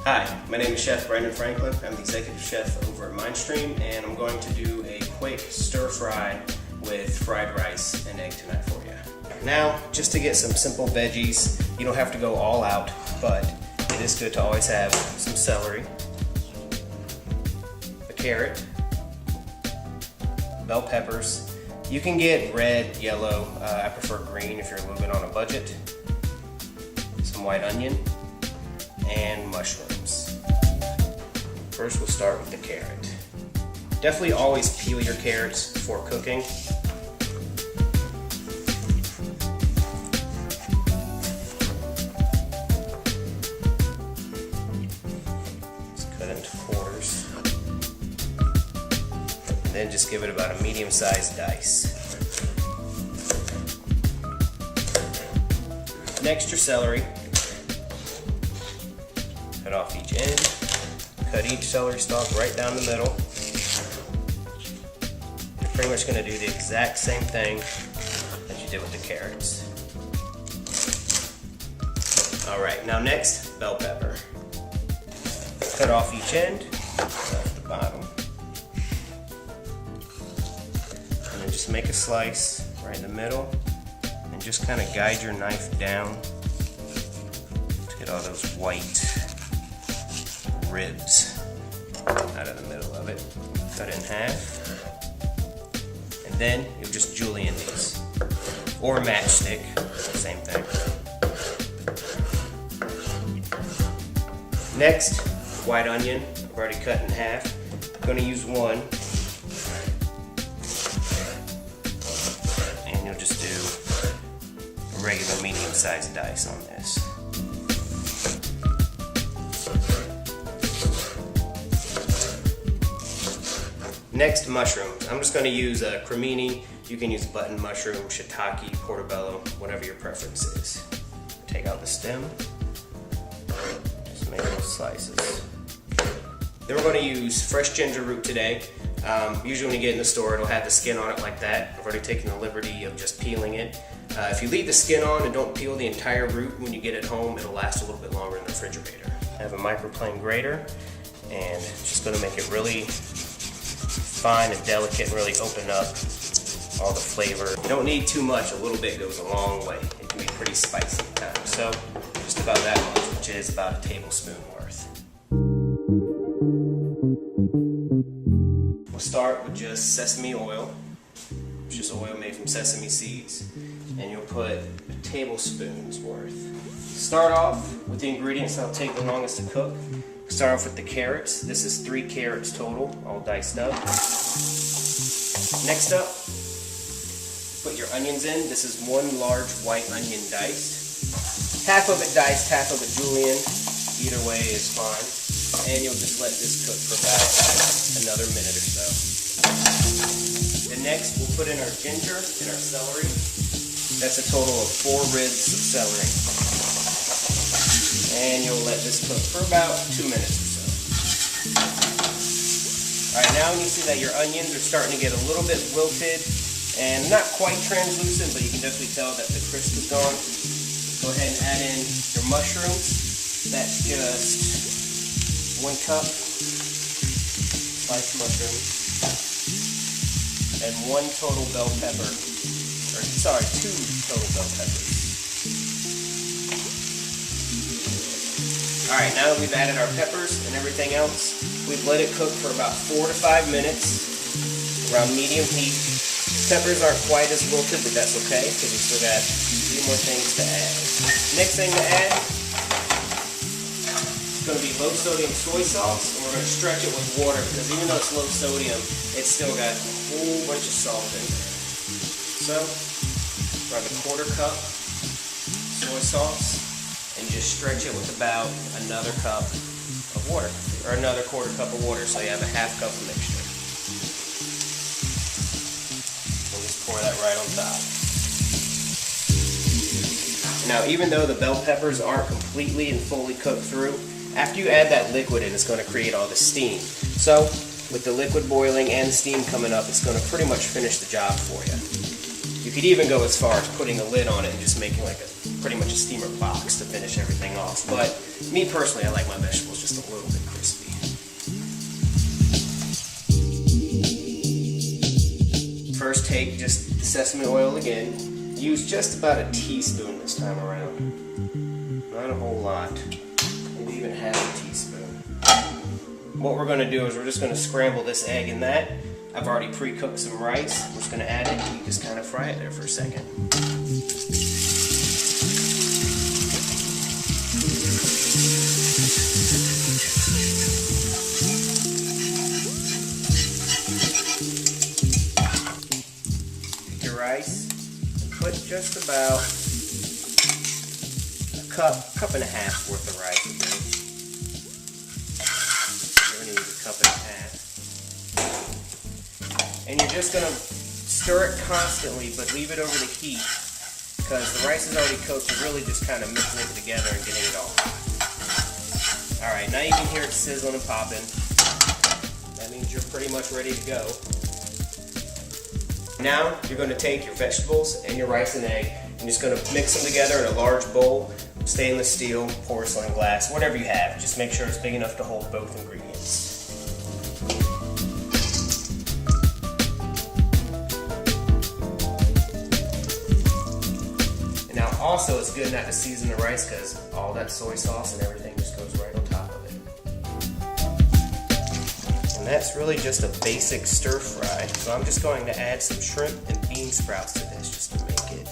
Hi, my name is Chef Brandon Franklin. I'm the executive chef over at MindStream, and I'm going to do a quick stir fry with fried rice and egg tonight for you. Now, just to get some simple veggies, you don't have to go all out, but it is good to always have some celery, a carrot, bell peppers. You can get red, yellow, I prefer green if you're a little bit on a budget, some white onion, and mushrooms. First we'll start with the carrot. Definitely always peel your carrots before cooking. Just cut into quarters. And then just give it about a medium-sized dice. Next, your celery. Cut off each end, cut each celery stalk right down the middle. You're pretty much going to do the exact same thing that you did with the carrots. Alright, now next, bell pepper. Cut off each end, off the bottom. And then just make a slice right in the middle and just kind of guide your knife down to get all those white ribs out of the middle of it. Cut it in half. And then you'll just julienne these. Or matchstick, same thing. Next, white onion. I've already cut in half. I'm going to use one. And you'll just do a regular medium-sized dice on this. Next, mushrooms. I'm just going to use a cremini. You can use button mushroom, shiitake, portobello, whatever your preference is. Take out the stem. Just make little slices. Then we're going to use fresh ginger root today. Usually when you get in the store, it'll have the skin on it like that. I've already taken the liberty of just peeling it. If you leave the skin on and don't peel the entire root, when you get it home, it'll last a little bit longer in the refrigerator. I have a microplane grater, and just going to make it really fine and delicate and really open up all the flavor. You don't need too much, a little bit goes a long way. It can be pretty spicy at times. So just about that much, which is about a tablespoon worth. We'll start with just sesame oil. It's just oil made from sesame seeds. And you'll put a tablespoon's worth. Start off with the ingredients that'll take the longest to cook. Start off with the carrots. This is 3 carrots total, all diced up. Next up, put your onions in. This is 1 large white onion diced. Half of it diced, half of it julienne. Either way is fine. And you'll just let this cook for about another minute or so. Then next, we'll put in our ginger and our celery. That's a total of 4 ribs of celery. And you'll let this cook for about 2 minutes or so. Alright, now you see that your onions are starting to get a little bit wilted and not quite translucent, but you can definitely tell that the crisp is gone. Go ahead and add in your mushrooms. That's just 1 cup sliced mushrooms and 1 total bell pepper, or sorry, 2 total bell peppers. Alright, now that we've added our peppers and everything else, we've let it cook for about 4 to 5 minutes, around medium heat. Peppers aren't quite as wilted, but that's okay, because we still got a few more things to add. Next thing to add is going to be low sodium soy sauce, and we're going to stretch it with water, because even though it's low sodium, it's still got a whole bunch of salt in there. So, around a 1/4 cup soy sauce. And just stretch it with about another cup of water, or another 1/4 cup of water, so you have a 1/2 cup of mixture. And just pour that right on top. Now, even though the bell peppers aren't completely and fully cooked through, after you add that liquid in, it's going to create all the steam. So, with the liquid boiling and the steam coming up, it's going to pretty much finish the job for you. You could even go as far as putting a lid on it and just making like pretty much a steamer box to finish everything off. But me personally, I like my vegetables just a little bit crispy. First, take just the sesame oil again. Use just about a teaspoon this time around. Not a whole lot. Maybe even half a teaspoon. What we're going to do is we're just going to scramble this egg in that. I've already pre-cooked some rice. I'm just going to add it. You just kind of fry it there for a second. Take your rice and put just about a cup and a half worth of rice in there. You're going to need a cup and a half. And you're just going to stir it constantly, but leave it over the heat because the rice is already cooked. You're really just kind of mixing it together and getting it all hot. Alright, now you can hear it sizzling and popping. That means you're pretty much ready to go. Now you're going to take your vegetables and your rice and egg and just going to mix them together in a large bowl, stainless steel, porcelain, glass, whatever you have. Just make sure it's big enough to hold both ingredients. Also, it's good not to season the rice because all that soy sauce and everything just goes right on top of it. And that's really just a basic stir fry. So I'm just going to add some shrimp and bean sprouts to this just to make it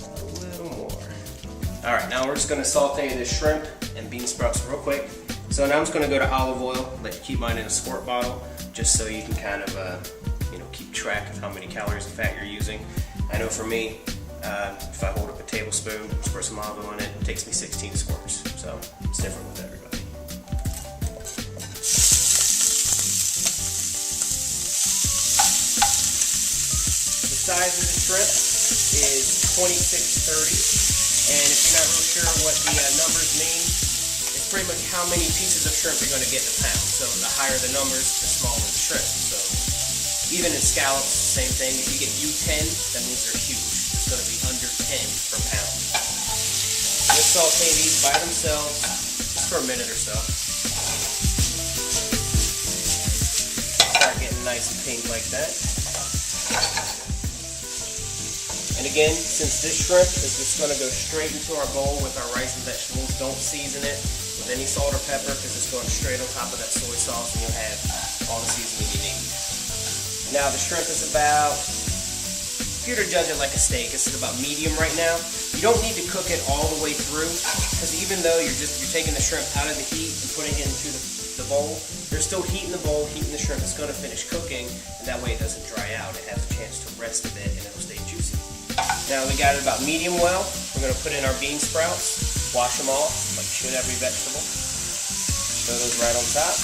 a little more. Alright, now we're just going to saute the shrimp and bean sprouts real quick. So now I'm just going to go to olive oil, let you keep mine in a squirt bottle, just so you can kind of keep track of how many calories of fat you're using. I know for me, if I hold up a tablespoon, squirt some olive oil on it, it takes me 16 squirts. So it's different with everybody. The size of the shrimp is 26-30, and if you're not real sure what the numbers mean, it's pretty much how many pieces of shrimp you're going to get in a pound. So the higher the numbers, the smaller the shrimp. So even in scallops, same thing. If you get U10, that means they're huge. It's going to be under 10 per pound. Just saute these by themselves just for a minute or so. Start getting nice and pink like that. And again, since this shrimp is just going to go straight into our bowl with our rice and vegetables, don't season it with any salt or pepper because it's going straight on top of that soy sauce and you'll have all the seasoning you need. Now the shrimp is about, if you were to judge it like a steak, it's about medium right now. You don't need to cook it all the way through because even though you're taking the shrimp out of the heat and putting it into the bowl, there's still heat in the bowl, heat in the shrimp. It's going to finish cooking and that way it doesn't dry out. It has a chance to rest a bit and it'll stay juicy. Now we got it about medium well. We're going to put in our bean sprouts, wash them off like you should every vegetable. Throw those right on top.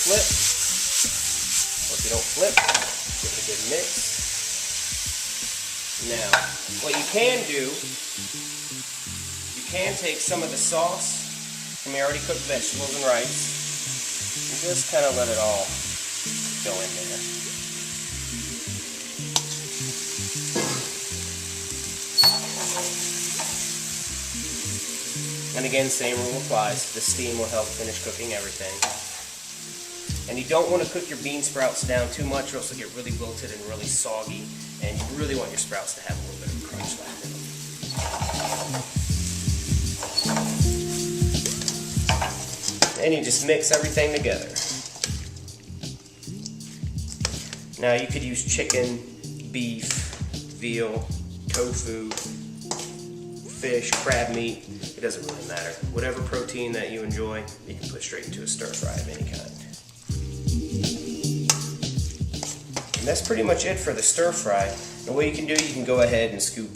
Flip, or if you don't flip, give it a good mix. Now, what you can do, you can take some of the sauce from your already cooked vegetables and rice, and just kind of let it all go in there. And again, same rule applies. The steam will help finish cooking everything. And you don't want to cook your bean sprouts down too much or else they'll get really wilted and really soggy. And you really want your sprouts to have a little bit of crunch left in them. And you just mix everything together. Now you could use chicken, beef, veal, tofu, fish, crab meat. It doesn't really matter. Whatever protein that you enjoy, you can put straight into a stir fry of any kind. And that's pretty much it for the stir fry. And what you can do, you can go ahead and scoop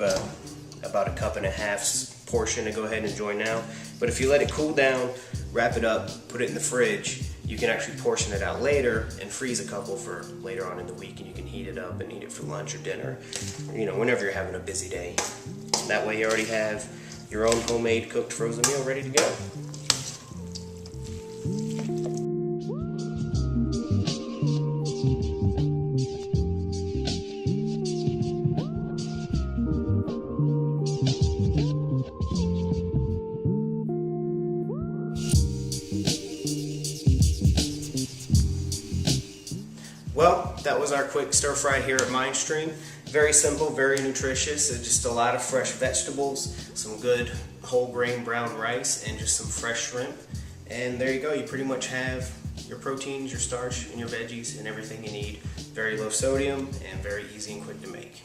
about a cup and a half portion and go ahead and enjoy now. But if you let it cool down, wrap it up, put it in the fridge, you can actually portion it out later and freeze a couple for later on in the week, and you can heat it up and eat it for lunch or dinner, whenever you're having a busy day. That way you already have your own homemade cooked frozen meal ready to go. Well, that was our quick stir fry here at MindStream. Very simple, very nutritious. Just a lot of fresh vegetables, some good whole grain brown rice, and just some fresh shrimp. And there you go. You pretty much have your proteins, your starch, and your veggies, and everything you need. Very low sodium and very easy and quick to make.